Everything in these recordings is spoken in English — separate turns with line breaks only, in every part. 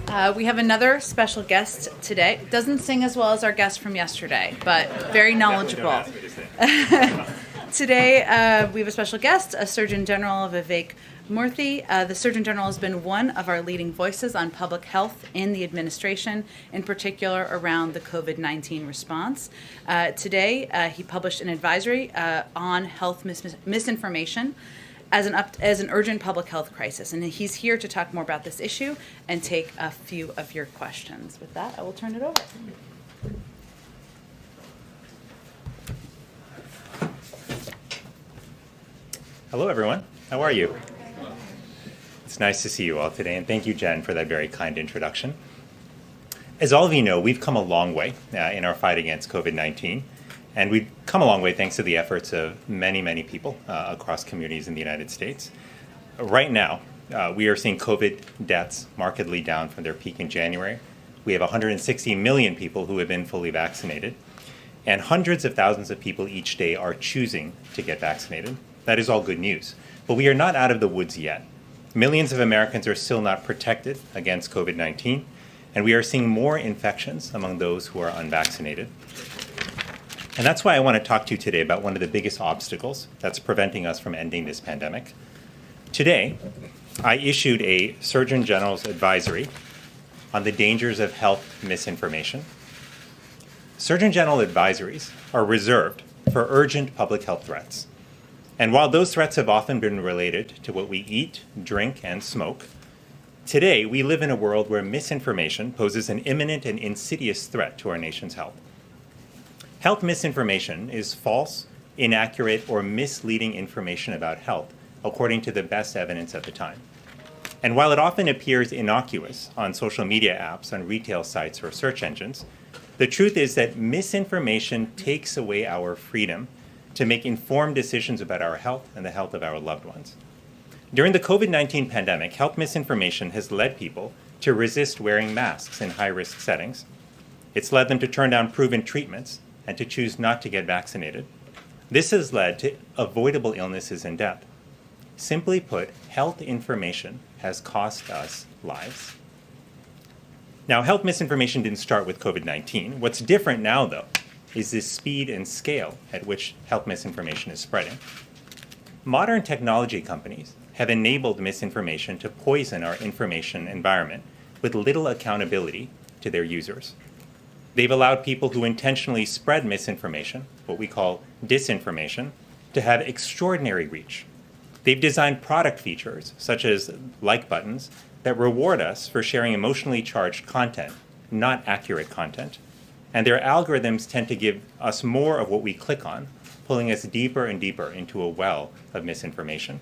We have another special guest today. Doesn't sing as well as our guest from yesterday, but very knowledgeable. Today, we have a special guest, a Surgeon General Vivek Murthy. The Surgeon General has been one of our leading voices on public health in the administration, in particular around the COVID-19 response. Today, he published an advisory on health misinformation as an urgent public health crisis. And he's here to talk more about this issue and take a few of your questions. With that, I will turn it over.
Hello, everyone. How are you? It's nice to see you all today, and thank you, Jen, for that very kind introduction. As all of you know, we've come a long way in our fight against COVID-19, and we've come a long way thanks to the efforts of many, many people across communities in the United States. Right now, we are seeing COVID deaths markedly down from their peak in January. We have 160 million people who have been fully vaccinated, and hundreds of thousands of people each day are choosing to get vaccinated. That is all good news. But we are not out of the woods yet. Millions of Americans are still not protected against COVID-19, and we are seeing more infections among those who are unvaccinated. And that's why I want to talk to you today about one of the biggest obstacles that's preventing us from ending this pandemic. Today, I issued a Surgeon General's advisory on the dangers of health misinformation. Surgeon General advisories are reserved for urgent public health threats. And while those threats have often been related to what we eat, drink, and smoke, today we live in a world where misinformation poses an imminent and insidious threat to our nation's health. Health misinformation is false, inaccurate, or misleading information about health, according to the best evidence at the time. And while it often appears innocuous on social media apps, on retail sites, or search engines, the truth is that misinformation takes away our freedom to make informed decisions about our health and the health of our loved ones. During the COVID-19 pandemic, health misinformation has led people to resist wearing masks in high-risk settings. It's led them to turn down proven treatments and to choose not to get vaccinated. This has led to avoidable illnesses and death. Simply put, health information has cost us lives. Now, health misinformation didn't start with COVID-19. What's different now, though, is the speed and scale at which health misinformation is spreading. Modern technology companies have enabled misinformation to poison our information environment with little accountability to their users. They've allowed people who intentionally spread misinformation, what we call disinformation, to have extraordinary reach. They've designed product features, such as like buttons, that reward us for sharing emotionally charged content, not accurate content. And their algorithms tend to give us more of what we click on, pulling us deeper and deeper into a well of misinformation.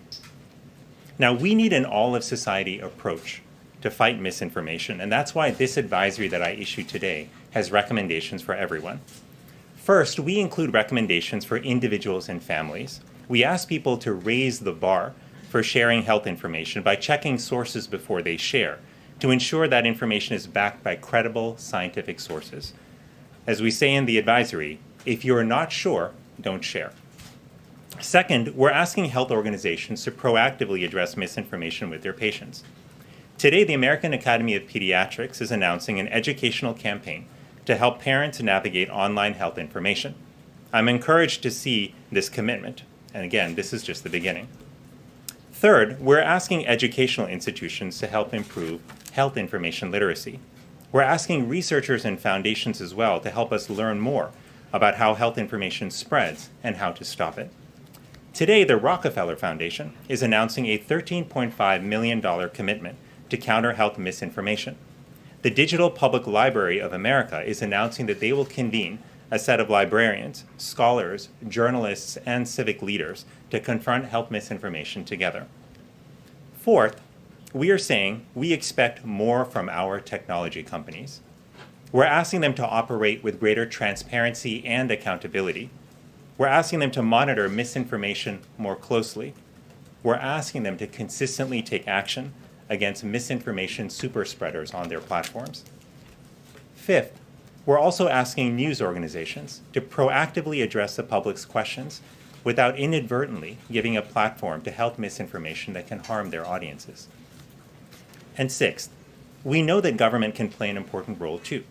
Now, we need an all-of-society approach to fight misinformation, and that's why this advisory that I issued today has recommendations for everyone. First, we include recommendations for individuals and families. We ask people to raise the bar for sharing health information by checking sources before they share, to ensure that information is backed by credible scientific sources. As we say in the advisory, if you're not sure, don't share. Second, we're asking health organizations to proactively address misinformation with their patients. Today, the American Academy of Pediatrics is announcing an educational campaign to help parents navigate online health information. I'm encouraged to see this commitment, and again, this is just the beginning. Third, we're asking educational institutions to help improve health information literacy. We're asking researchers and foundations as well to help us learn more about how health information spreads and how to stop it. Today, the Rockefeller Foundation is announcing a $13.5 million commitment to counter health misinformation. The Digital Public Library of America is announcing that they will convene a set of librarians, scholars, journalists, and civic leaders to confront health misinformation together. Fourth, we are saying we expect more from our technology companies. We're asking them to operate with greater transparency and accountability. We're asking them to monitor misinformation more closely. We're asking them to consistently take action against misinformation super spreaders on their platforms. Fifth, we're also asking news organizations to proactively address the public's questions without inadvertently giving a platform to health misinformation that can harm their audiences. And sixth, We know that government can play an important role too,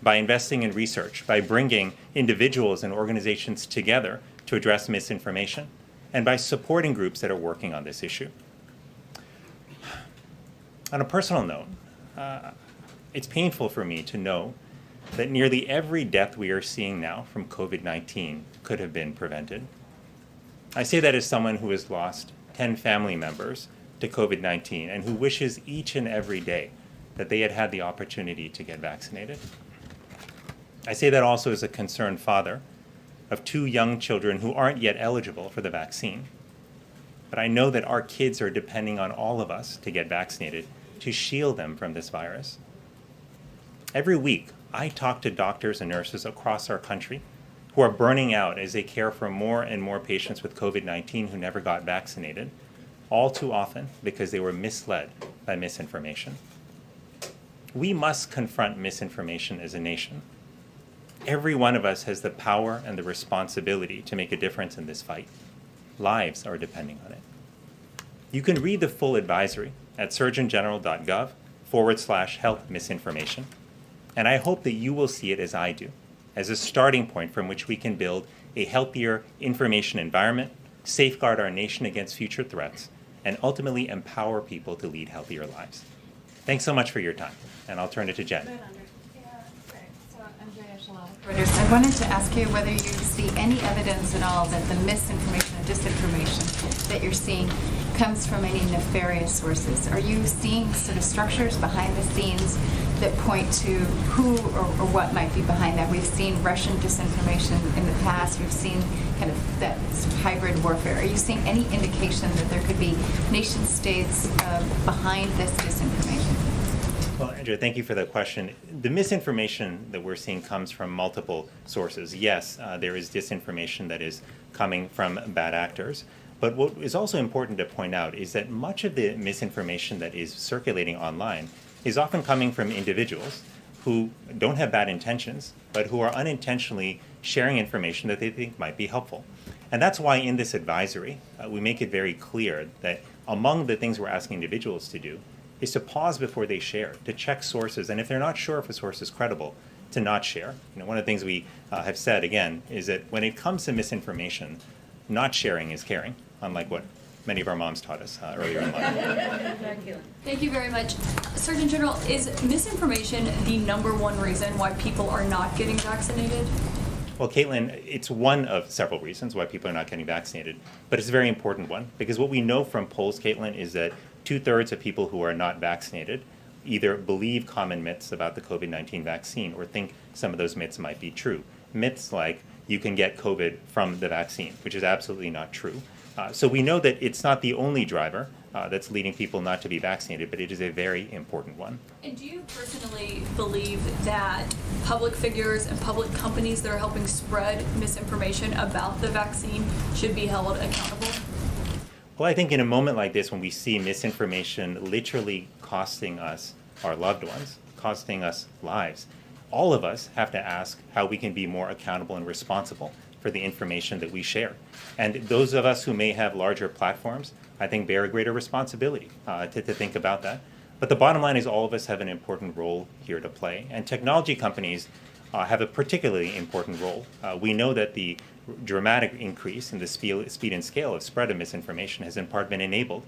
by investing in research, by bringing individuals and organizations together to address misinformation, and by supporting groups that are working on this issue. On a personal note, it's painful for me to know that nearly every death we are seeing now from COVID-19 could have been prevented. I say that as someone who has lost 10 family members to COVID-19 and who wishes each and every day that they had had the opportunity to get vaccinated. I say that also as a concerned father of 2 young children who aren't yet eligible for the vaccine. But I know that our kids are depending on all of us to get vaccinated to shield them from this virus. Every week, I talk to doctors and nurses across our country who are burning out as they care for more and more patients with COVID-19 who never got vaccinated, all too often because they were misled by misinformation. We must confront misinformation as a nation. Every one of us has the power and the responsibility to make a difference in this fight. Lives are depending on it. You can read the full advisory at surgeongeneral.gov/health misinformation. And I hope that you will see it as I do, as a starting point from which we can build a healthier information environment, safeguard our nation against future threats, and ultimately empower people to lead healthier lives. Thanks so much for your time, and I'll turn it to Jen.
I wanted to ask you whether you see any evidence at all that the misinformation or disinformation that you're seeing comes from any nefarious sources. Are you seeing sort of structures behind the scenes that point to who or what might be behind that? We've seen Russian disinformation in the past. We've seen kind of that sort of hybrid warfare. Are you seeing any indication that there could be nation states behind this disinformation?
Well, Andrea, thank you for that question. The misinformation that we're seeing comes from multiple sources. Yes, there is disinformation that is coming from bad actors. But what is also important to point out is that much of the misinformation that is circulating online is often coming from individuals who don't have bad intentions, but who are unintentionally sharing information that they think might be helpful. And that's why in this advisory, we make it very clear that among the things we're asking individuals to do is to pause before they share, to check sources, and if they're not sure if a source is credible, to not share. One of the things we have said, again, is that when it comes to misinformation, not sharing is caring, unlike what many of our moms taught us earlier in life.
Thank you very much. Surgeon General, is misinformation the #1 reason why people are not getting vaccinated?
Well, Caitlin, it's one of several reasons why people are not getting vaccinated, but it's a very important one, because what we know from polls, Caitlin, is that 2/3 of people who are not vaccinated either believe common myths about the COVID-19 vaccine or think some of those myths might be true. Myths like you can get COVID from the vaccine, which is absolutely not true. So we know that it's not the only driver that's leading people not to be vaccinated, but it is a very important one.
And do you personally believe that public figures and public companies that are helping spread misinformation about the vaccine should be held accountable?
Well, I think in a moment like this, when we see misinformation literally costing us our loved ones, costing us lives, all of us have to ask how we can be more accountable and responsible for the information that we share. And those of us who may have larger platforms, I think, bear a greater responsibility to think about that. But the bottom line is all of us have an important role here to play. And technology companies have a particularly important role. We know that the dramatic increase in the speed and scale of spread of misinformation has in part been enabled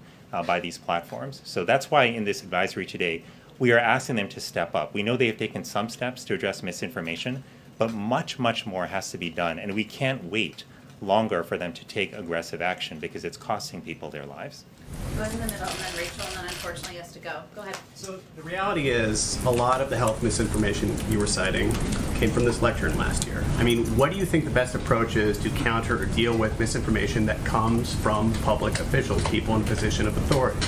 by these platforms. So that's why in this advisory today, we are asking them to step up. We know they have taken some steps to address misinformation, but much, much more has to be done. And we can't wait longer for them to take aggressive action because it's costing people their lives.
Go ahead in the middle, and then Rachel, and then unfortunately has to go. Go ahead.
So the reality is a lot of the health misinformation you were citing came from this lectern last year. I mean, what do you think the best approach is to counter or deal with misinformation that comes from public officials, people in a position of authority?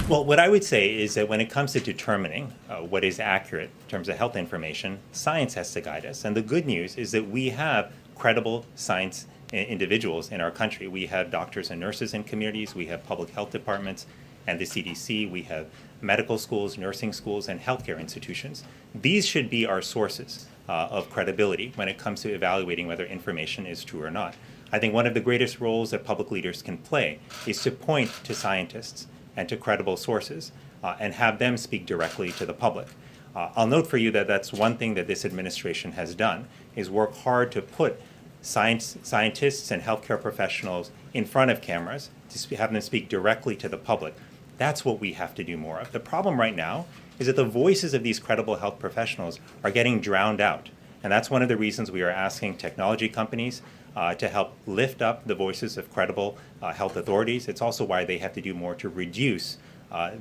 Well, what I would say is that when it comes to determining what is accurate in terms of health information, science has to guide us. And the good news is that we have credible science individuals in our country. We have doctors and nurses in communities, we have public health departments and the CDC, we have medical schools, nursing schools, and healthcare institutions. These should be our sources of credibility when it comes to evaluating whether information is true or not. I think one of the greatest roles that public leaders can play is to point to scientists and to credible sources and have them speak directly to the public. I'll note for you that that's one thing that this administration has done, is work hard to put scientists and healthcare professionals in front of cameras to have them speak directly to the public. That's what we have to do more of. The problem right now is that the voices of these credible health professionals are getting drowned out. And that's one of the reasons we are asking technology companies to help lift up the voices of credible health authorities. It's also why they have to do more to reduce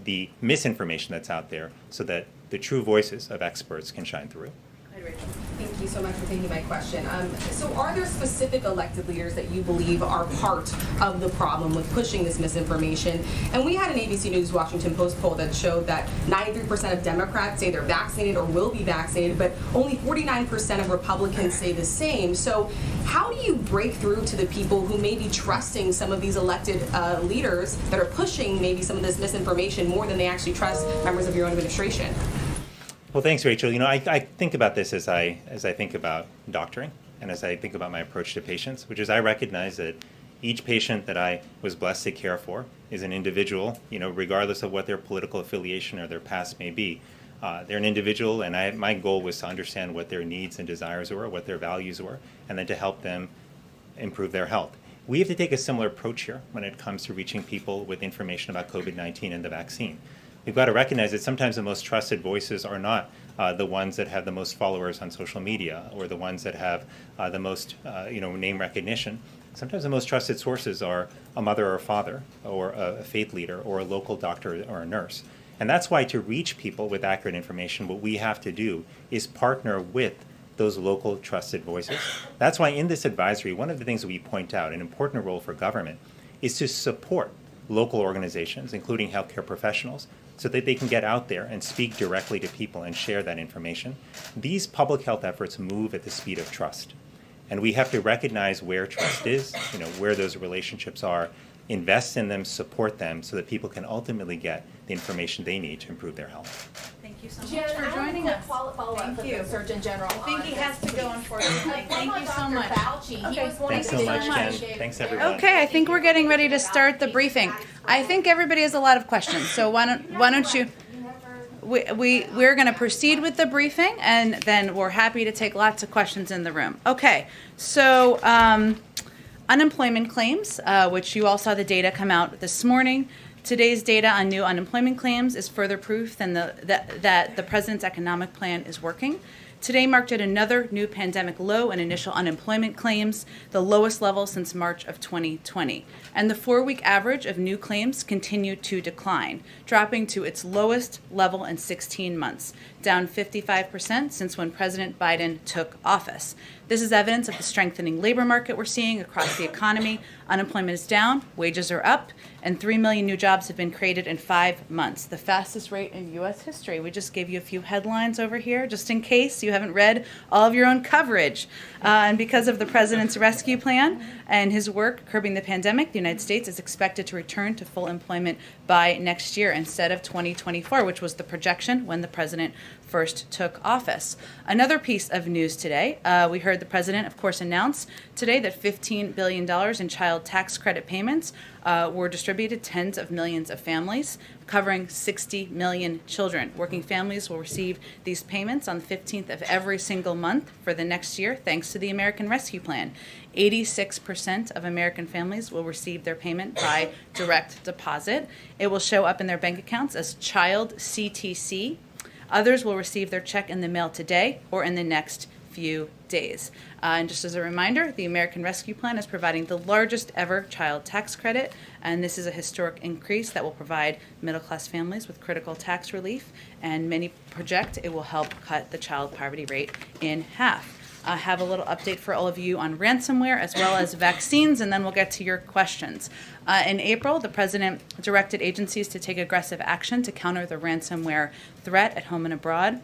the misinformation that's out there so that the true voices of experts can shine through.
Thank you so much for taking my question. So are there specific elected leaders that you believe are part of the problem with pushing this misinformation? And we had an ABC News Washington Post poll that showed that 93% of Democrats say they're vaccinated or will be vaccinated, but only 49% of Republicans say the same. So how do you break through to the people who may be trusting some of these elected leaders that are pushing maybe some of this misinformation more than they actually trust members of your own administration?
Well, thanks, Rachel. You know, I think about this as I think about doctoring and as I think about my approach to patients, which is I recognize that each patient that I was blessed to care for is an individual, you know, regardless of what their political affiliation or their past may be. They're an individual, and my goal was to understand what their needs and desires were, what their values were, and then to help them improve their health. We have to take a similar approach here when it comes to reaching people with information about COVID-19 and the vaccine. We've got to recognize that sometimes the most trusted voices are not the ones that have the most followers on social media or the ones that have the most name recognition. Sometimes the most trusted sources are a mother or a father or a faith leader or a local doctor or a nurse. And that's why to reach people with accurate information, what we have to do is partner with those local trusted voices. That's why in this advisory, one of the things that we point out, an important role for government, is to support local organizations, including healthcare professionals, so that they can get out there and speak directly to people and share that information. These public health efforts move at the speed of trust. And we have to recognize where trust is, where those relationships are, invest in them, support them, so that people can ultimately get the information they need to improve their health.
Thank you so much
Jen,
for joining us.
Follow-up for the Surgeon General.
I think he has to go, unfortunately. Thank you so much.
Okay.
Thanks so much, Jen. Thanks, everyone.
Okay, I think we're getting ready to start the briefing. I think everybody has a lot of questions, so why don't you? We're going to proceed with the briefing, and then we're happy to take lots of questions in the room. Okay, so unemployment claims, which you all saw the data come out this morning. Today's data on new unemployment claims is further proof that the president's economic plan is working. Today marked yet another new pandemic low in initial unemployment claims, the lowest level since March of 2020. And the 4-week average of new claims continued to decline, dropping to its lowest level in 16 months, down 55% since when President Biden took office. This is evidence of the strengthening labor market we're seeing across the economy. Unemployment is down, wages are up, and 3 million new jobs have been created in 5 months, the fastest rate in U.S. history. We just gave you a few headlines over here, just in case you haven't read all of your own coverage. And because of the president's rescue plan and his work curbing the pandemic, the United States is expected to return to full employment by next year instead of 2024, which was the projection when the president first took office. Another piece of news today, we heard the president, of course, announce today that $15 billion in child tax credit payments were distributed to tens of millions of families, covering 60 million children. Working families will receive these payments on the 15th of every single month for the next year, thanks to the American Rescue Plan. 86% of American families will receive their payment by direct deposit. It will show up in their bank accounts as Child CTC. Others will receive their check in the mail today or in the next few days. And just as a reminder, the American Rescue Plan is providing the largest ever child tax credit, and this is a historic increase that will provide middle-class families with critical tax relief, and many project it will help cut the child poverty rate in half. I have a little update for all of you on ransomware as well as vaccines, and then we'll get to your questions. In April, the president directed agencies to take aggressive action to counter the ransomware threat at home and abroad.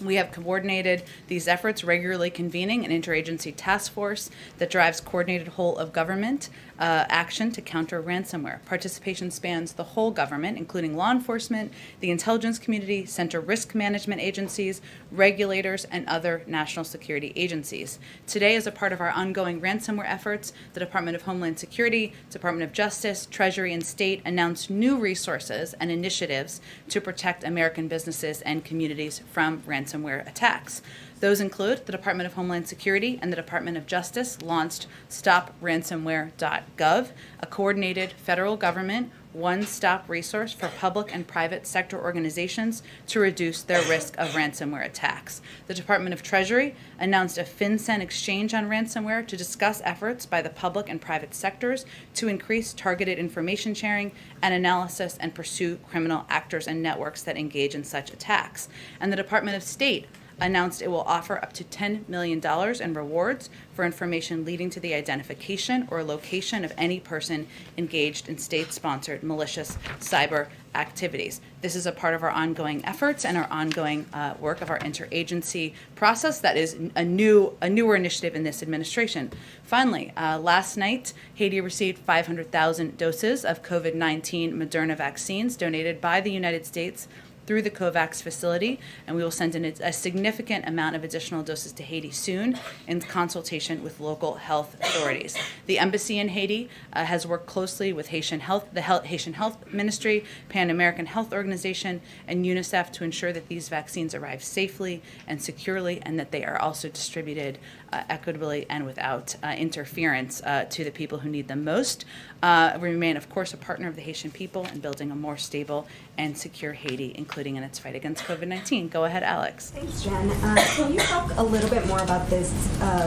We have coordinated these efforts, regularly convening an interagency task force that drives coordinated whole of government action to counter ransomware. Participation spans the whole government, including law enforcement, the intelligence community, center risk management agencies, regulators, and other national security agencies. Today, as a part of our ongoing ransomware efforts, the Department of Homeland Security, Department of Justice, Treasury, and State announced new resources and initiatives to protect American businesses and communities from ransomware attacks. Those include the Department of Homeland Security and the Department of Justice launched StopRansomware.gov, a coordinated federal government one-stop resource for public and private sector organizations to reduce their risk of ransomware attacks. The Department of Treasury announced a FinCEN exchange on ransomware to discuss efforts by the public and private sectors to increase targeted information sharing and analysis and pursue criminal actors and networks that engage in such attacks. And the Department of State announced it will offer up to $10 million in rewards for information leading to the identification or location of any person engaged in state-sponsored malicious cyber activities. This is a part of our ongoing efforts and our ongoing work of our interagency process that is a newer initiative in this administration. Finally, last night, Haiti received 500,000 doses of COVID-19 Moderna vaccines donated by the United States through the COVAX facility, and we will send in a significant amount of additional doses to Haiti soon in consultation with local health authorities. The embassy in Haiti has worked closely with Haitian Health, the Haitian Health Ministry, Pan American Health Organization, and UNICEF to ensure that these vaccines arrive safely and securely, and that they are also distributed equitably and without interference to the people who need them most. We remain, of course, a partner of the Haitian people in building a more stable and secure Haiti, including in its fight against COVID-19. Go ahead, Alex.
Thanks, Jen. Can you talk a little bit more about this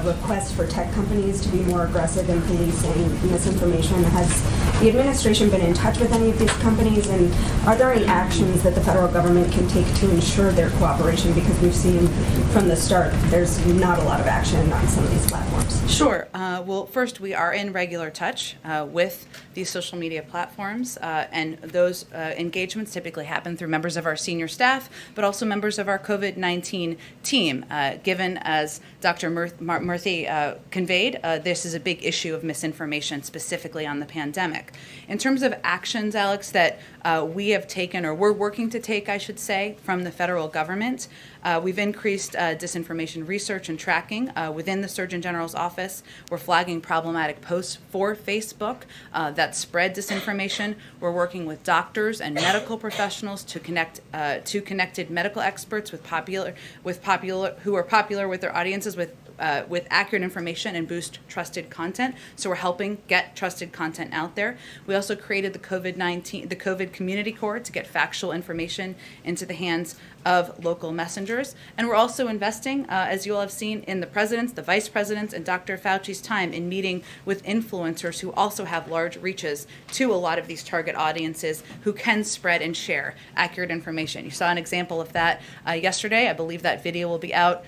request for tech companies to be more aggressive in policing misinformation? Has the administration been in touch with any of these companies, and are there any actions that the federal government can take to ensure their cooperation? Because we've seen from the start there's not a lot of action on some of these platforms.
Sure. Well, first, we are in regular touch with these social media platforms, and those engagements typically happen through members of our senior staff, but also members of our COVID-19 team. Given, as Dr. Murthy conveyed, this is a big issue of misinformation, specifically on the pandemic. In terms of actions, Alex, that we have taken, or we're working to take, I should say, from the federal government, we've increased disinformation research and tracking within the Surgeon General's office. We're flagging problematic posts for Facebook that spread disinformation. We're working with doctors and medical professionals to connect to connected medical experts who are popular with their audiences with accurate information and boost trusted content. So we're helping get trusted content out there. We also created the COVID Community Corps to get factual information into the hands of local messengers. And we're also investing, as you all have seen, in the president's, the vice president's, and Dr. Fauci's time in meeting with influencers who also have large reaches to a lot of these target audiences who can spread and share accurate information. You saw an example of that yesterday. I believe that video will be out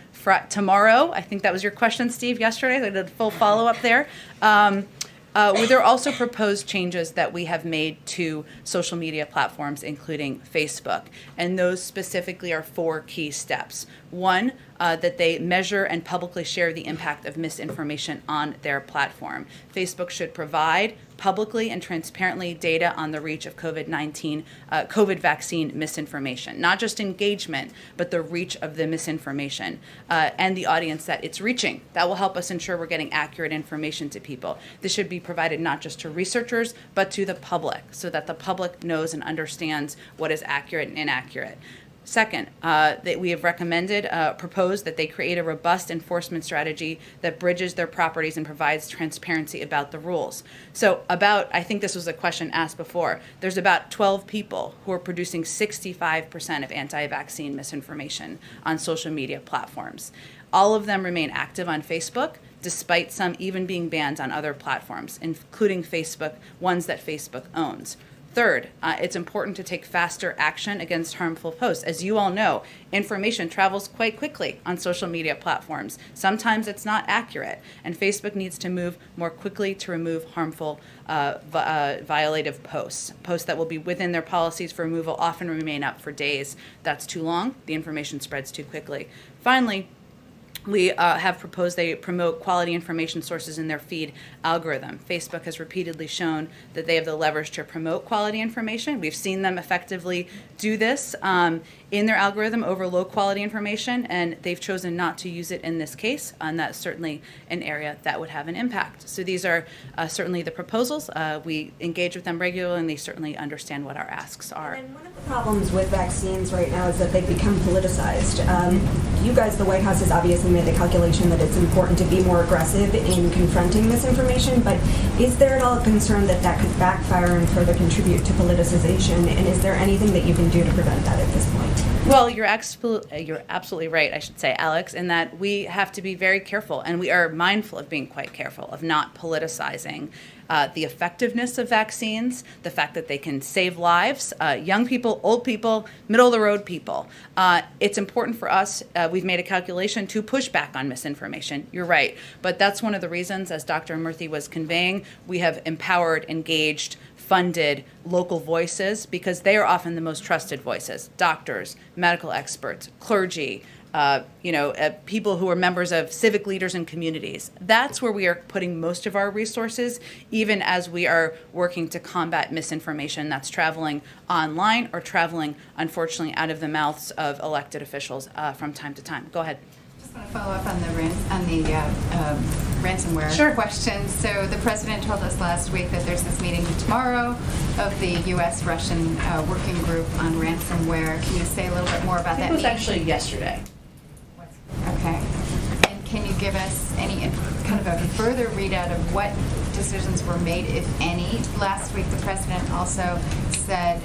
tomorrow. I think that was your question, Steve, yesterday. I did a full follow-up there. There are also proposed changes that we have made to social media platforms, including Facebook, and those specifically are 4 key steps. One, that they measure and publicly share the impact of misinformation on their platform. Facebook should provide publicly and transparently data on the reach of COVID vaccine misinformation, not just engagement, but the reach of the misinformation and the audience that it's reaching. That will help us ensure we're getting accurate information to people. This should be provided not just to researchers, but to the public, so that the public knows and understands what is accurate and inaccurate. Second, that we have proposed that they create a robust enforcement strategy that bridges their properties and provides transparency about the rules. So I think this was a question asked before, there's about 12 people who are producing 65% of anti-vaccine misinformation on social media platforms. All of them remain active on Facebook, despite some even being banned on other platforms, including Facebook, ones that Facebook owns. Third, it's important to take faster action against harmful posts. As you all know, information travels quite quickly on social media platforms. Sometimes it's not accurate, and Facebook needs to move more quickly to remove harmful violative posts. Posts that will be within their policies for removal often remain up for days. That's too long. The information spreads too quickly. Finally, we have proposed they promote quality information sources in their feed algorithm. Facebook has repeatedly shown that they have the leverage to promote quality information. We've seen them effectively do this in their algorithm over low quality information, and they've chosen not to use it in this case, and that's certainly an area that would have an impact. So these are certainly the proposals. We engage with them regularly, and they certainly understand what our asks are.
And one of the problems with vaccines right now is that they've become politicized. You guys, the White House, has obviously made the calculation that it's important to be more aggressive in confronting misinformation, but is there at all a concern that that could backfire and further contribute to politicization, and is there anything that you can do to prevent that at this point?
Well, you're absolutely right, I should say, Alex, in that we have to be very careful, and we are mindful of being quite careful of not politicizing the effectiveness of vaccines, the fact that they can save lives, young people, old people, middle-of-the-road people. It's important for us, we've made a calculation, to push back on misinformation. You're right. But that's one of the reasons, as Dr. Murthy was conveying, we have empowered, engaged, funded local voices, because they are often the most trusted voices: doctors, medical experts, clergy, people who are members of civic leaders and communities. That's where we are putting most of our resources, even as we are working to combat misinformation that's traveling online or traveling, unfortunately, out of the mouths of elected officials from time to time. Go ahead.
I want to follow up on the ransomware
Sure.
question. So the president told us last week that there's this meeting tomorrow of the U.S.-Russian working group on ransomware. Can you say a little bit more about that
It was
meeting?
actually yesterday.
Okay. And can you give us any kind of a further readout of what decisions were made, if any? Last week, the president also said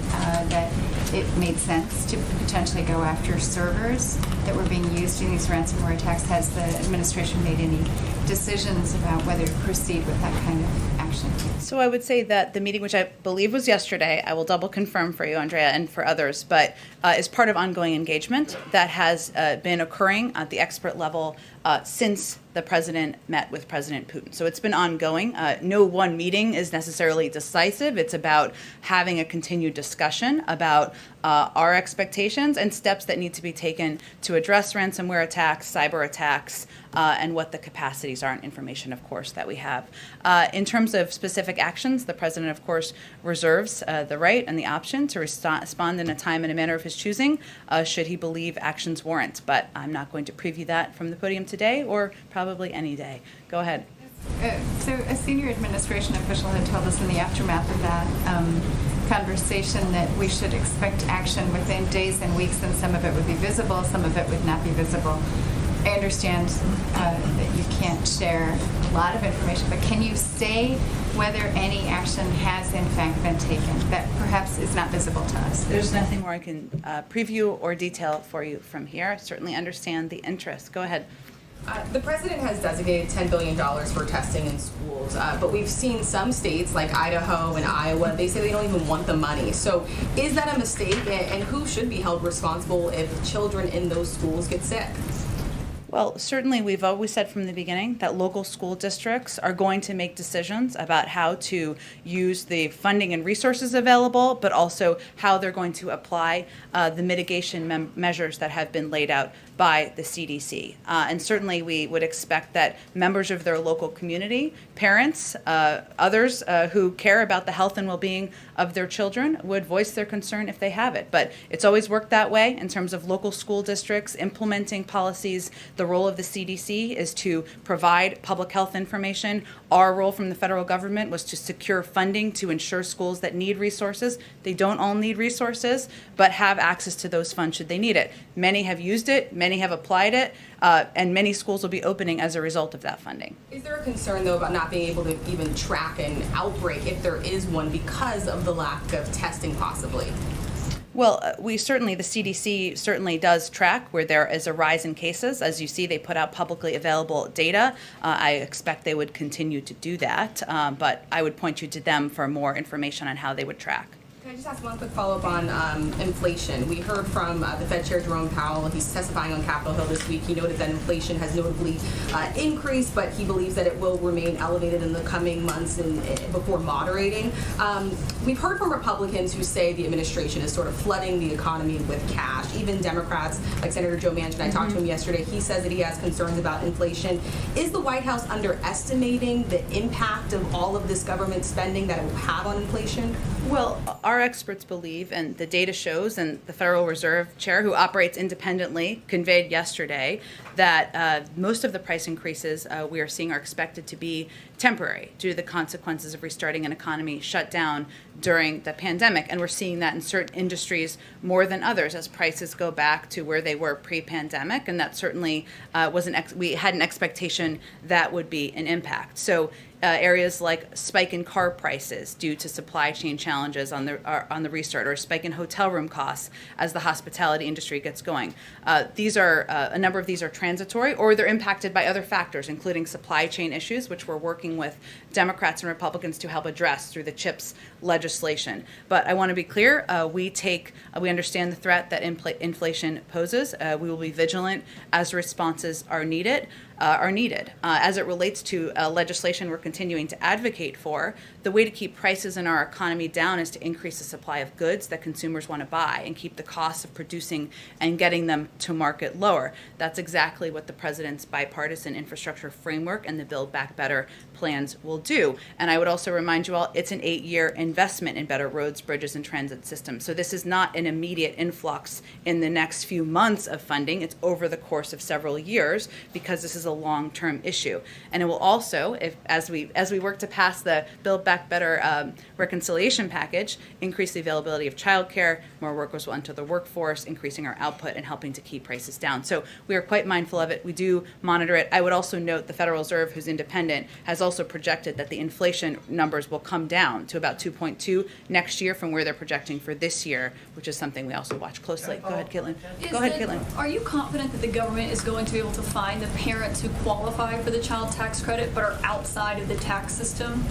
that it made sense to potentially go after servers that were being used in these ransomware attacks. Has the administration made any decisions about whether to proceed with that kind of action?
So I would say that the meeting, which I believe was yesterday, I will double confirm for you, Andrea, and for others, but is part of ongoing engagement that has been occurring at the expert level since the president met with President Putin. So it's been ongoing. No one meeting is necessarily decisive. It's about having a continued discussion about our expectations and steps that need to be taken to address ransomware attacks, cyber attacks, and what the capacities are and information, of course, that we have. In terms of specific actions, the president, of course, reserves the right and the option to respond in a time and a manner of his choosing, should he believe actions warrant. But I'm not going to preview that from the podium today or probably any day. Go ahead.
So a senior administration official had told us in the aftermath of that conversation that we should expect action within days and weeks, and some of it would be visible, some of it would not be visible. I understand that you can't share a lot of information, but can you say whether any action has in fact been taken that perhaps is not visible to us?
There's nothing more I can preview or detail for you from here. I certainly understand the interest. Go ahead.
The president has designated $10 billion for testing in schools, but we've seen some states like Idaho and Iowa, they say they don't even want the money. So is that a mistake, and who should be held responsible if children in those schools get sick?
Well, certainly we've always said from the beginning that local school districts are going to make decisions about how to use the funding and resources available, but also how they're going to apply the mitigation measures that have been laid out by the CDC. And certainly we would expect that members of their local community, parents, others who care about the health and well-being of their children would voice their concern if they have it. But it's always worked that way in terms of local school districts implementing policies. The role of the CDC is to provide public health information. Our role from the federal government was to secure funding to ensure schools that need resources. They don't all need resources, but have access to those funds should they need it. Many have used it, many have applied it, and many schools will be opening as a result of that funding.
Is there a concern, though, about not being able to even track an outbreak if there is one because of the lack of testing, possibly?
Well, the CDC certainly does track where there is a rise in cases. As you see, they put out publicly available data. I expect they would continue to do that, but I would point you to them for more information on how they would track.
Can I just ask one quick follow-up on inflation? We heard from the Fed Chair Jerome Powell. He's testifying on Capitol Hill this week. He noted that inflation has notably increased, but he believes that it will remain elevated in the coming months and before moderating. We've heard from Republicans who say the administration is sort of flooding the economy with cash. Even Democrats, like Senator Joe Manchin, I talked to him yesterday, he says that he has concerns about inflation. Is the White House underestimating the impact of all of this government spending that it will have on inflation?
Well, our experts believe, and the data shows, and the Federal Reserve Chair, who operates independently, conveyed yesterday that most of the price increases we are seeing are expected to be temporary due to the consequences of restarting an economy shut down during the pandemic. And we're seeing that in certain industries more than others as prices go back to where they were pre-pandemic. And that certainly we had an expectation that would be an impact. So areas like spike in car prices due to supply chain challenges on the restart, or a spike in hotel room costs as the hospitality industry gets going. A number of these are transitory, or they're impacted by other factors, including supply chain issues, which we're working with Democrats and Republicans to help address through the CHIPS legislation. But I want to be clear, we understand the threat that inflation poses. We will be vigilant as responses are needed. As it relates to legislation we're continuing to advocate for, the way to keep prices in our economy down is to increase the supply of goods that consumers want to buy and keep the costs of producing and getting them to market lower. That's exactly what the president's bipartisan infrastructure framework and the Build Back Better plans will do. And I would also remind you all, it's an 8-year investment in better roads, bridges, and transit systems. So this is not an immediate influx in the next few months of funding. It's over the course of several years, because this is a long-term issue. And it will also, as we work to pass the Build Back Better reconciliation package, increase the availability of childcare, more workers will enter the workforce, increasing our output and helping to keep prices down. So we are quite mindful of it. We do monitor it. I would also note the Federal Reserve, who's independent, has also projected that the inflation numbers will come down to about 2.2 next year from where they're projecting for this year, which is something we also watch closely. Go ahead, Caitlin.
Are you confident that the government is going to be able to find the parents who qualify for the child tax credit but are outside of the tax system?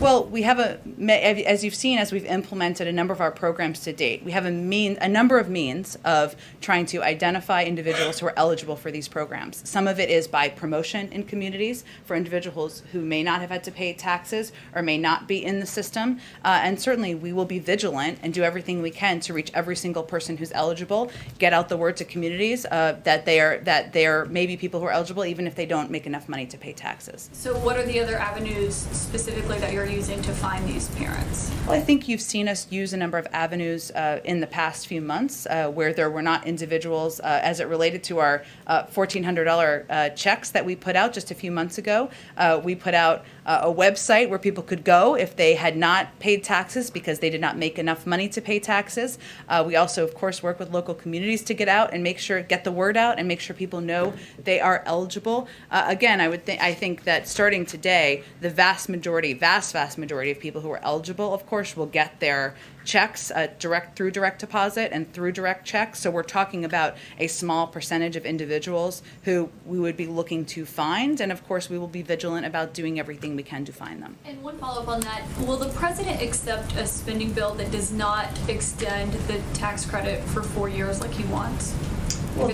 Well, we have as you've seen, as we've implemented a number of our programs to date, we have a number of means of trying to identify individuals who are eligible for these programs. Some of it is by promotion in communities for individuals who may not have had to pay taxes or may not be in the system. And certainly we will be vigilant and do everything we can to reach every single person who's eligible, get out the word to communities that there may be people who are eligible even if they don't make enough money to pay taxes.
So what are the other avenues specifically that you're using to find these parents?
Well, I think you've seen us use a number of avenues in the past few months where there were not individuals as it related to our $1,400 checks that we put out just a few months ago. We put out a website where people could go if they had not paid taxes because they did not make enough money to pay taxes. We also, of course, work with local communities to get out and get the word out and make sure people know they are eligible. Again, I think that starting today, the vast majority of people who are eligible, of course, will get their checks through direct deposit and through direct checks. So we're talking about a small percentage of individuals who we would be looking to find. And of course, we will be vigilant about doing everything we can to find them.
And one follow-up on that, will the president accept a spending bill that does not extend the tax credit for 4 years like he wants?
Well,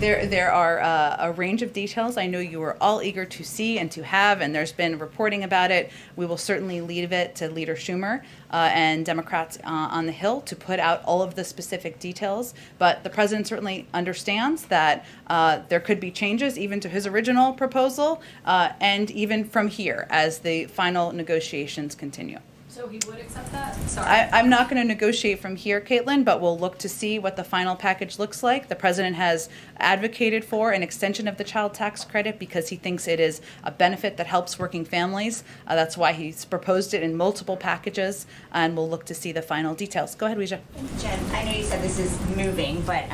There are a range of details I know you are all eager to see and to have, and there's been reporting about it. We will certainly leave it to Leader Schumer and Democrats on the Hill to put out all of the specific details. But the president certainly understands that there could be changes even to his original proposal and even from here as the final negotiations continue.
So he would accept that? Sorry.
I'm not going to negotiate from here, Caitlin, but we'll look to see what the final package looks like. The president has advocated for an extension of the child tax credit because he thinks it is a benefit that helps working families. That's why he's proposed it in multiple packages, and we'll look to see the final details. Go ahead, Weijia.
Jen, I know you said this is moving, but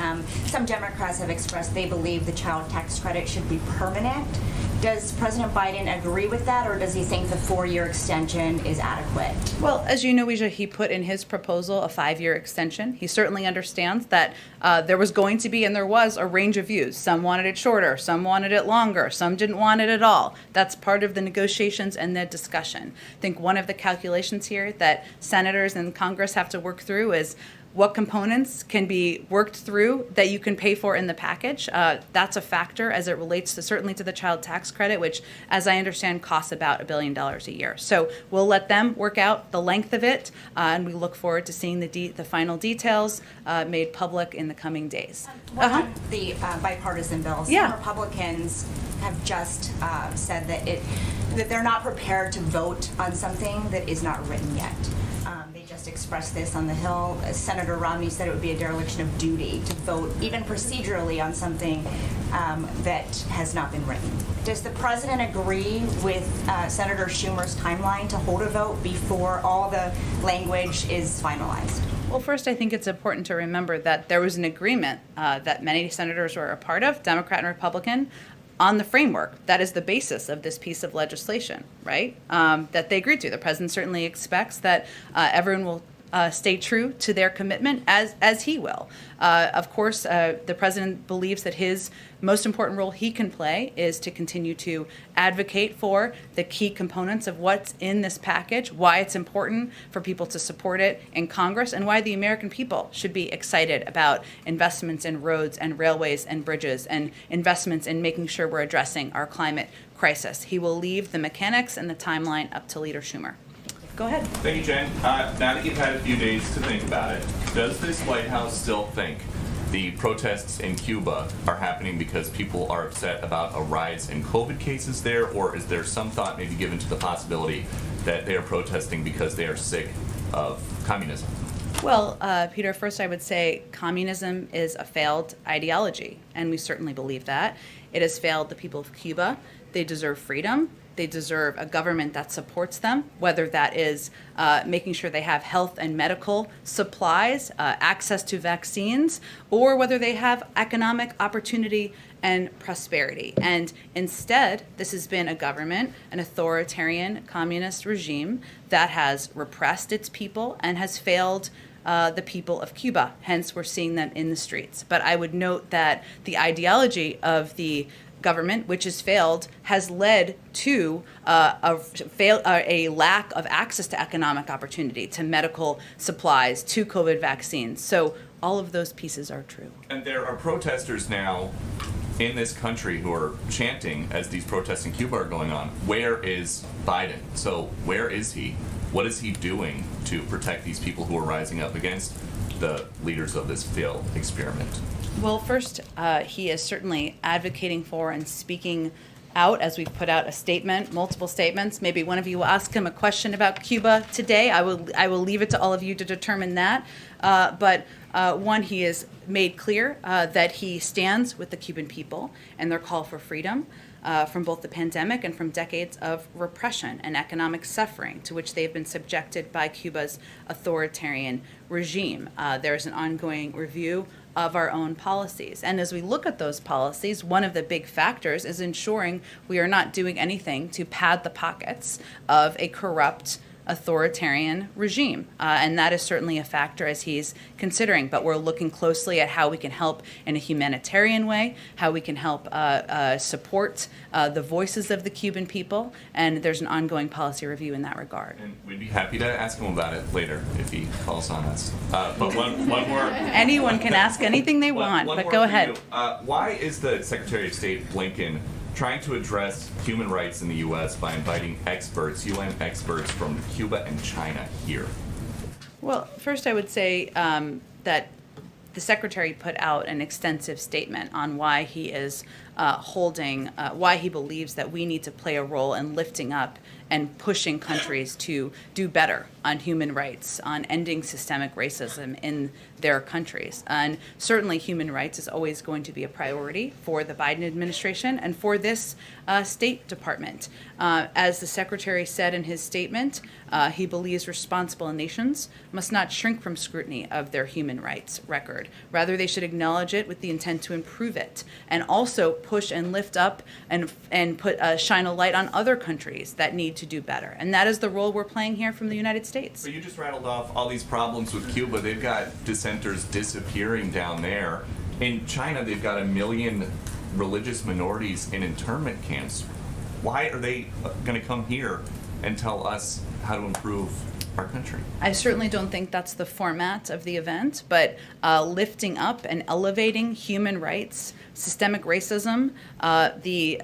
some Democrats have expressed they believe the child tax credit should be permanent. Does President Biden agree with that, or does he think the 4-year extension is adequate?
Well, as you know, Weijia, he put in his proposal a 5-year extension. He certainly understands that there was going to be, and there was, a range of views. Some wanted it shorter, some wanted it longer, some didn't want it at all. That's part of the negotiations and the discussion. I think one of the calculations here that senators and Congress have to work through is what components can be worked through that you can pay for in the package. That's a factor as it relates to certainly to the child tax credit, which, as I understand, costs about $1 billion a year. So we'll let them work out the length of it, and we look forward to seeing the final details made public in the coming days.
On the bipartisan bill, some
Yeah.
Republicans have just said that they're not prepared to vote on something that is not written yet. They just expressed this on the Hill. Senator Romney said it would be a dereliction of duty to vote, even procedurally, on something that has not been written. Does the president agree with Senator Schumer's timeline to hold a vote before all the language is finalized?
Well, first, I think it's important to remember that there was an agreement that many senators were a part of, Democrat and Republican, on the framework. That is the basis of this piece of legislation, right? That they agreed to. The president certainly expects that everyone will stay true to their commitment, as he will. Of course, the president believes that his most important role he can play is to continue to advocate for the key components of what's in this package, why it's important for people to support it in Congress, and why the American people should be excited about investments in roads and railways and bridges and investments in making sure we're addressing our climate crisis. He will leave the mechanics and the timeline up to Leader Schumer. Go ahead.
Thank you, Jen. Now that you've had a few days to think about it, does this White House still think the protests in Cuba are happening because people are upset about a rise in COVID cases there, or is there some thought maybe given to the possibility that they are protesting because they are sick of communism?
Well, Peter, first I would say communism is a failed ideology, and we certainly believe that. It has failed the people of Cuba. They deserve freedom. They deserve a government that supports them, whether that is making sure they have health and medical supplies, access to vaccines, or whether they have economic opportunity and prosperity. And instead, this has been a government, an authoritarian communist regime that has repressed its people and has failed the people of Cuba. Hence, we're seeing them in the streets. But I would note that the ideology of the government, which has failed, has led to a lack of access to economic opportunity, to medical supplies, to COVID vaccines. So all of those pieces are true.
And there are protesters now in this country who are chanting as these protests in Cuba are going on, where is Biden? So where is he? What is he doing to protect these people who are rising up against the leaders of this failed experiment?
Well, first, he is certainly advocating for and speaking out as we've put out a statement, multiple statements. Maybe one of you will ask him a question about Cuba today. I will leave it to all of you to determine that. But one, he has made clear that he stands with the Cuban people and their call for freedom from both the pandemic and from decades of repression and economic suffering to which they've been subjected by Cuba's authoritarian regime. There's an ongoing review of our own policies. And as we look at those policies, one of the big factors is ensuring we are not doing anything to pad the pockets of a corrupt authoritarian regime. And that is certainly a factor as he's considering. But we're looking closely at how we can help in a humanitarian way, how we can help support the voices of the Cuban people. And there's an ongoing policy review in that regard.
And we'd be happy to ask him about it later if he calls on us. But one more.
Anyone can ask anything they want, but go ahead.
Why is the Secretary of State Blinken trying to address human rights in the U.S. by inviting experts, UN experts from Cuba and China here?
Well, first I would say that the Secretary put out an extensive statement on why he is why he believes that we need to play a role in lifting up and pushing countries to do better on human rights, on ending systemic racism in their countries. And certainly human rights is always going to be a priority for the Biden administration and for this State Department. As the Secretary said in his statement, he believes responsible nations must not shrink from scrutiny of their human rights record. Rather, they should acknowledge it with the intent to improve it, and also push and lift up and shine a light on other countries that need to do better. And that is the role we're playing here from the United States.
But you just rattled off all these problems with Cuba. They've got dissenters disappearing down there. In China, they've got 1 million religious minorities in internment camps. Why are they going to come here and tell us how to improve our country?
I certainly don't think that's the format of the event, but lifting up and elevating human rights, systemic racism, the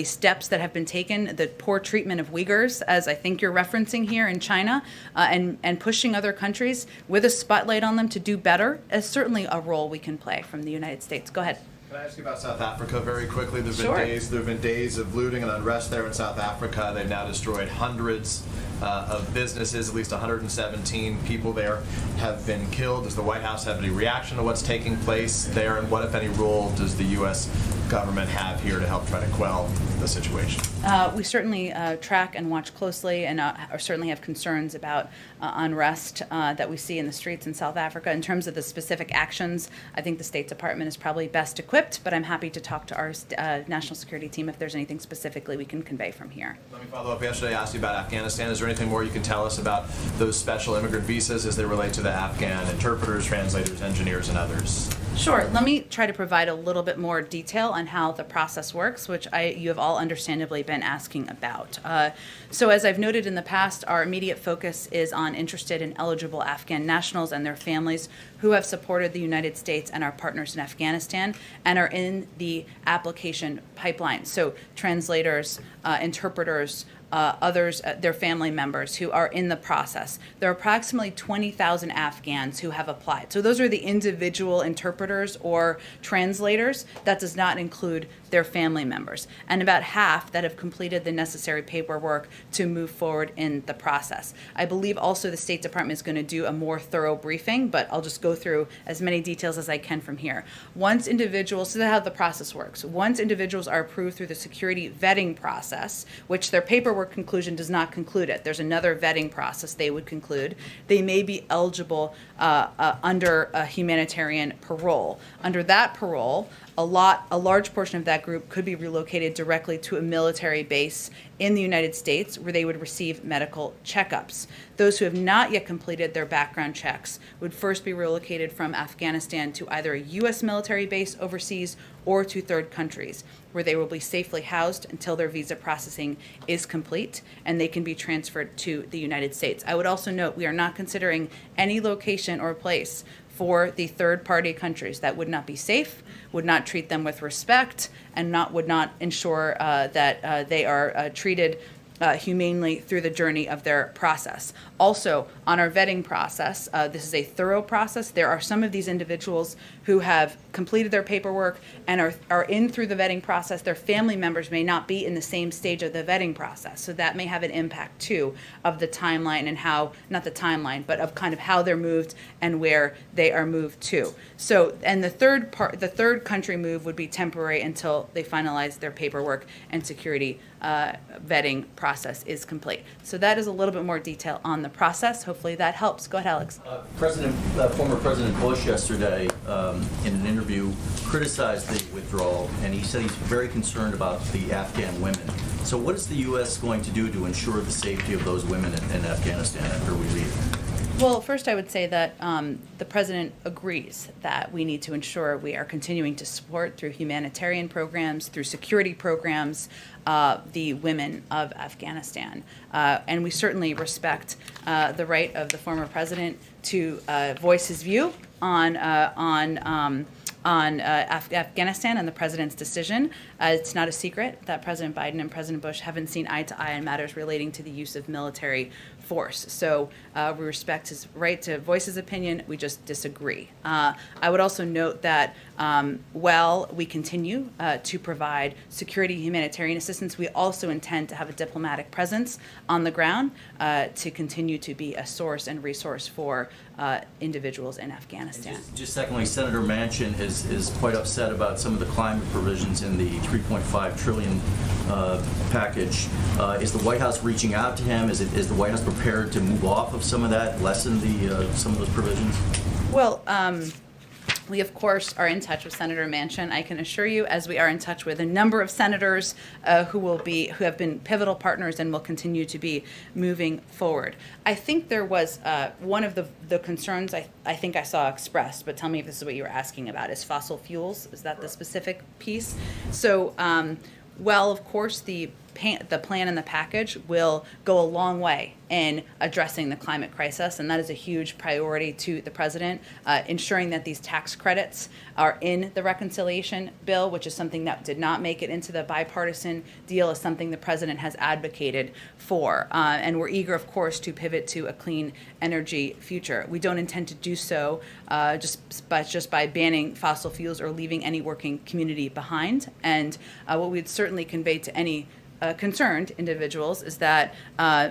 steps that have been taken, the poor treatment of Uyghurs, as I think you're referencing here in China, and pushing other countries with a spotlight on them to do better is certainly a role we can play from the United States. Go ahead.
Can I ask you about South Africa very quickly? There
Sure.
have been days of looting and unrest there in South Africa. They've now destroyed hundreds of businesses. At least 117 people there have been killed. Does the White House have any reaction to what's taking place there? And what, if any, role does the U.S. government have here to help try to quell the situation?
We certainly track and watch closely, and certainly have concerns about unrest that we see in the streets in South Africa. In terms of the specific actions, I think the State Department is probably best equipped, but I'm happy to talk to our national security team if there's anything specifically we can convey from here.
Let me follow up. Yesterday I asked you about Afghanistan. Is there anything more you can tell us about those special immigrant visas as they relate to the Afghan interpreters, translators, engineers, and others?
Sure. Let me try to provide a little bit more detail on how the process works, which you have all understandably been asking about. So as I've noted in the past, our immediate focus is on interested and eligible Afghan nationals and their families who have supported the United States and our partners in Afghanistan and are in the application pipeline. So translators, interpreters, others, their family members who are in the process. There are approximately 20,000 Afghans who have applied. So those are the individual interpreters or translators. That does not include their family members. And about half that have completed the necessary paperwork to move forward in the process. I believe also the State Department is going to do a more thorough briefing, but I'll just go through as many details as I can from here. Once individuals, so that's how the process works. Once individuals are approved through the security vetting process, which their paperwork conclusion does not conclude it. There's another vetting process they would conclude. They may be eligible under a humanitarian parole. Under that parole, a large portion of that group could be relocated directly to a military base in the United States where they would receive medical checkups. Those who have not yet completed their background checks would first be relocated from Afghanistan to either a U.S. military base overseas or to third countries, where they will be safely housed until their visa processing is complete and they can be transferred to the United States. I would also note we are not considering any location or place for the third-party countries that would not be safe, would not treat them with respect, and would not ensure that they are treated humanely through the journey of their process. Also, on our vetting process, this is a thorough process. There are some of these individuals who have completed their paperwork and are in through the vetting process. Their family members may not be in the same stage of the vetting process, so that may have an impact too of the timeline and how, not the timeline, but of kind of how they're moved and where they are moved to. So, and the third country move would be temporary until they finalize their paperwork and security vetting process is complete. So that is a little bit more detail on the process. Hopefully that helps. Go ahead, Alex.
Former President Bush yesterday in an interview criticized the withdrawal, and he said he's very concerned about the Afghan women. So what is the U.S. going to do to ensure the safety of those women in Afghanistan after we leave?
Well, first I would say that the President agrees that we need to ensure we are continuing to support through humanitarian programs, through security programs, the women of Afghanistan. And we certainly respect the right of the former president to voice his view on Afghanistan and the president's decision. It's not a secret that President Biden and President Bush haven't seen eye to eye on matters relating to the use of military force. So we respect his right to voice his opinion. We just disagree. I would also note that while we continue to provide security humanitarian assistance, we also intend to have a diplomatic presence on the ground to continue to be a source and resource for individuals in Afghanistan.
Just secondly, Senator Manchin is quite upset about some of the climate provisions in the $3.5 trillion package. Is the White House reaching out to him? Is the White House prepared to move off of some of that, lessen some of those provisions?
Well, we, of course, are in touch with Senator Manchin. I can assure you, as we are in touch with a number of senators who have been pivotal partners and will continue to be moving forward. I think there was one of the concerns I think I saw expressed, but tell me if this is what you were asking about, is fossil fuels. Is that the specific piece? So, well, of course, the plan and the package will go a long way in addressing the climate crisis, and that is a huge priority to the president, ensuring that these tax credits are in the reconciliation bill, which is something that did not make it into the bipartisan deal, is something the president has advocated for. And we're eager, of course, to pivot to a clean energy future. We don't intend to do so just by banning fossil fuels or leaving any working community behind. And what we'd certainly convey to any concerned individuals is that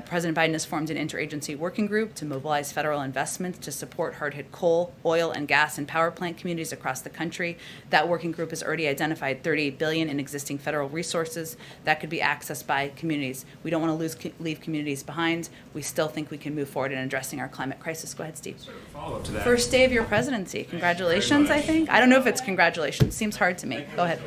President Biden has formed an interagency working group to mobilize federal investments to support hard-hit coal, oil, and gas and power plant communities across the country. That working group has already identified $38 billion in existing federal resources that could be accessed by communities. We don't want to leave communities behind. We still think we can move forward in addressing our climate crisis. Go ahead, Steve.
Sort of follow-up to that.
First day of your presidency. Congratulations, I think. I don't know if it's congratulations. Seems hard to me. Go ahead.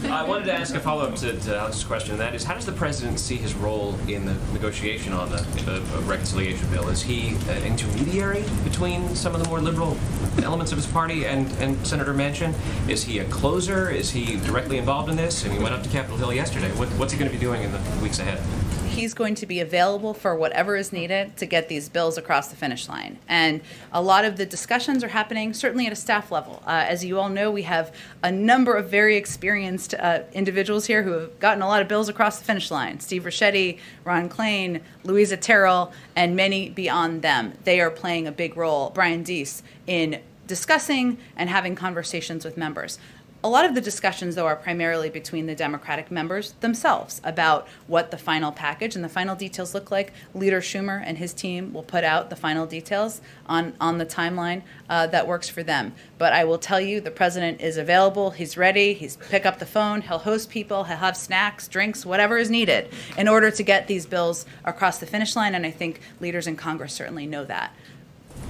I wanted to ask a follow-up to Alex's question, and that is, how does the president see his role in the negotiation on the reconciliation bill? Is he an intermediary between some of the more liberal elements of his party and Senator Manchin? Is he a closer? Is he directly involved in this? And he went up to Capitol Hill yesterday. What's he going to be doing in the weeks ahead?
He's going to be available for whatever is needed to get these bills across the finish line. And a lot of the discussions are happening certainly at a staff level. As you all know, we have a number of very experienced individuals here who have gotten a lot of bills across the finish line. Steve Ricchetti, Ron Klain, Louisa Terrell, and many beyond them. They are playing a big role, Brian Deese, in discussing and having conversations with members. A lot of the discussions, though, are primarily between the Democratic members themselves about what the final package and the final details look like. Leader Schumer and his team will put out the final details on the timeline that works for them. But I will tell you, the president is available. He's ready. He's pick up the phone. He'll host people. He'll have snacks, drinks, whatever is needed in order to get these bills across the finish line. And I think leaders in Congress certainly know that.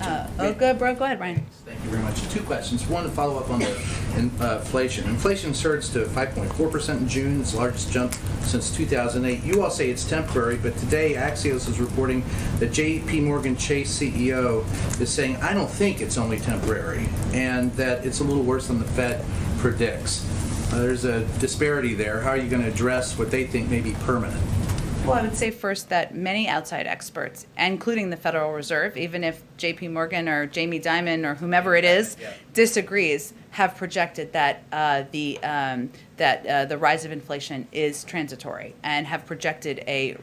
Go ahead, Brian.
Thank you very much. Two questions. One, to follow up on the inflation. Inflation surged to 5.4% in June. It's the largest jump since 2008. You all say it's temporary, but today Axios is reporting that J.P. Morgan Chase CEO is saying, I don't think it's only temporary, and that it's a little worse than the Fed predicts. There's a disparity there. How are you going to address what they think may be permanent?
Well, I would say first that many outside experts, including the Federal Reserve, even if J.P. Morgan or Jamie Dimon or whomever it is disagrees, have projected that the rise of inflation is transitory and have projected a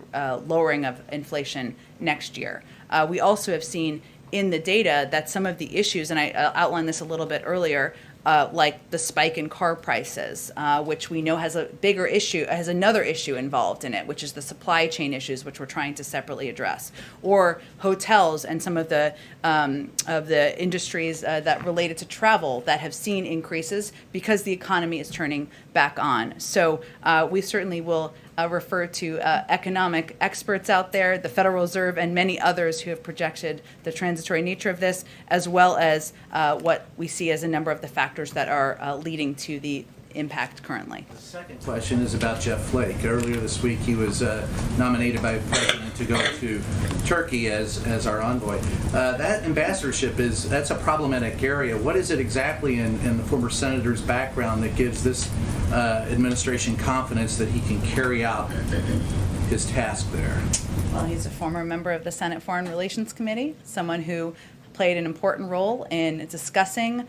lowering of inflation next year. We also have seen in the data that some of the issues, and I outlined this a little bit earlier, like the spike in car prices, which we know has a bigger issue, has another issue involved in it, which is the supply chain issues, which we're trying to separately address, or hotels and some of the industries that related to travel that have seen increases because the economy is turning back on. So we certainly will refer to economic experts out there, the Federal Reserve, and many others who have projected the transitory nature of this, as well as what we see as a number of the factors that are leading to the impact currently.
The second question is about Jeff Flake. Earlier this week, he was nominated by the president to go to Turkey as our envoy. That ambassadorship that's a problematic area. What is it exactly in the former senator's background that gives this administration confidence that he can carry out his task there?
Well, he's a former member of the Senate Foreign Relations Committee, someone who played an important role in discussing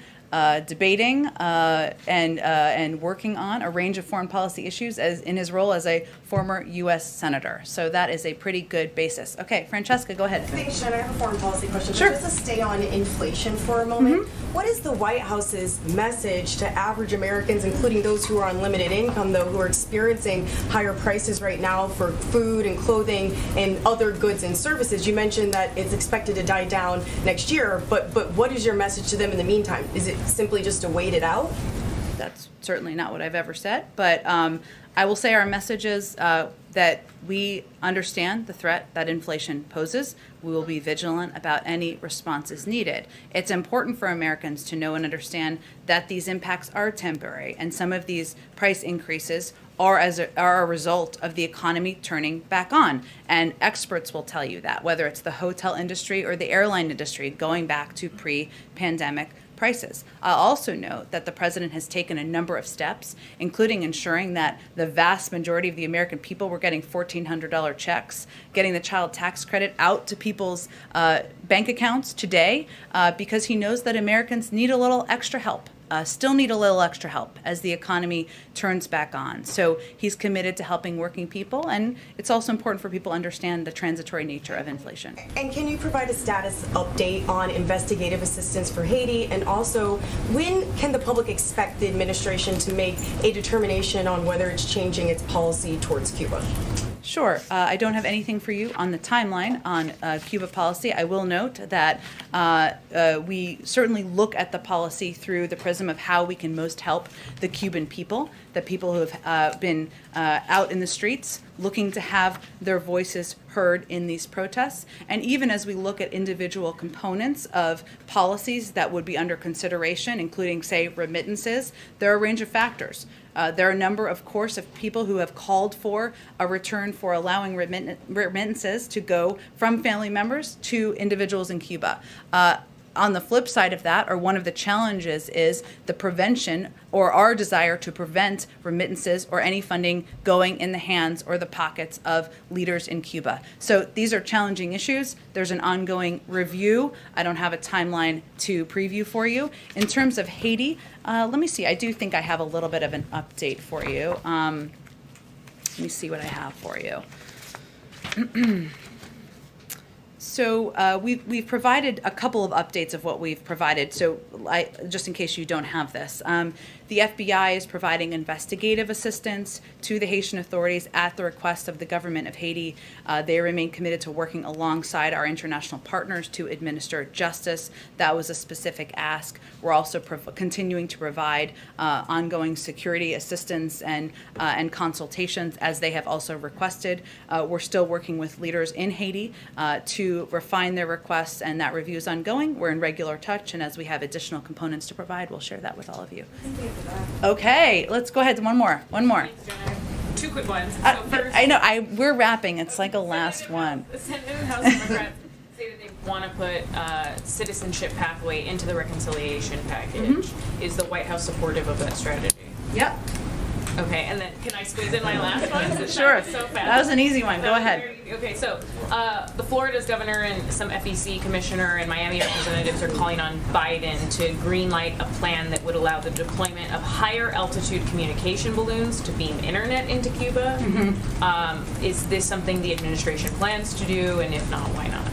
debating and working on a range of foreign policy issues as in his role as a former U.S. Senator. So that is a pretty good basis. Okay, Francesca, go ahead.
Thanks, Jen. I have a foreign policy question.
Sure.
Just to stay on inflation for a moment, what is the White House's message to average Americans, including those who are on limited income, though, who are experiencing higher prices right now for food and clothing and other goods and services? You mentioned that it's expected to die down next year, but what is your message to them in the meantime? Is it simply just to wait it out?
That's certainly not what I've ever said, but I will say our message is that we understand the threat that inflation poses. We will be vigilant about any responses needed. It's important for Americans to know and understand that these impacts are temporary, and some of these price increases are a result of the economy turning back on. And experts will tell you that, whether it's the hotel industry or the airline industry, going back to pre-pandemic prices. I'll also note that the president has taken a number of steps, including ensuring that the vast majority of the American people were getting $1,400 checks, getting the child tax credit out to people's bank accounts today, because he knows that Americans need a little extra help. Still need a little extra help as the economy turns back on. So he's committed to helping working people, and it's also important for people to understand the transitory nature of inflation.
And can you provide a status update on investigative assistance for Haiti? And also, when can the public expect the administration to make a determination on whether it's changing its policy towards Cuba?
Sure. I don't have anything for you on the timeline on Cuba policy. I will note that we certainly look at the policy through the prism of how we can most help the Cuban people, the people who have been out in the streets looking to have their voices heard in these protests. And even as we look at individual components of policies that would be under consideration, including, say, remittances, there are a range of factors. There are a number, of course, of people who have called for a return for allowing remittances to go from family members to individuals in Cuba. On the flip side of that, or one of the challenges, is the prevention or our desire to prevent remittances or any funding going in the hands or the pockets of leaders in Cuba. So these are challenging issues. There's an ongoing review. I don't have a timeline to preview for you. In terms of Haiti, let me see. I do think I have a little bit of an update for you. Let me see what I have for you. So we've provided a couple of updates of what we've provided. So just in case you don't have this, the FBI is providing investigative assistance to the Haitian authorities at the request of the government of Haiti. They remain committed to working alongside our international partners to administer justice. That was a specific ask. We're also continuing to provide ongoing security assistance and consultations as they have also requested. We're still working with leaders in Haiti to refine their requests, and that review is ongoing. We're in regular touch, and as we have additional components to provide, we'll share that with all of you. Okay, let's go ahead. One more.
Two quick ones.
So first, I know. We're wrapping. It's like a last one.
Senate and House Democrats say that they want to put citizenship pathway into the reconciliation package. Mm-hmm. Is the White House supportive of that strategy?
Yep.
Okay, and then can I squeeze in my last one?
Sure.
So fast.
That was an easy one. Go ahead.
Okay, so the Florida's governor and some FEC commissioner and Miami representatives are calling on Biden to greenlight a plan that would allow the deployment of higher altitude communication balloons to beam internet into Cuba. Mm-hmm. Is this something the administration plans to do, and if not, why not?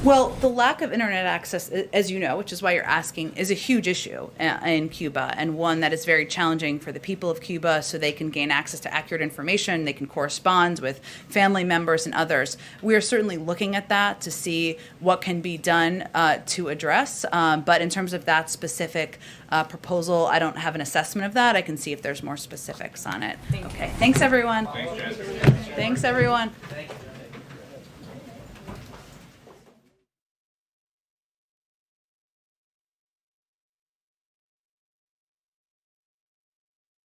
Well, the lack of internet access, as you know, which is why you're asking, is a huge issue in Cuba, and one that is very challenging for the people of Cuba so they can gain access to accurate information, they can correspond with family members and others. We are certainly looking at that to see what can be done to address, but in terms of that specific proposal, I don't have an assessment of that. I can see if there's more specifics on it. Okay, thanks everyone. Thanks everyone. Thank you.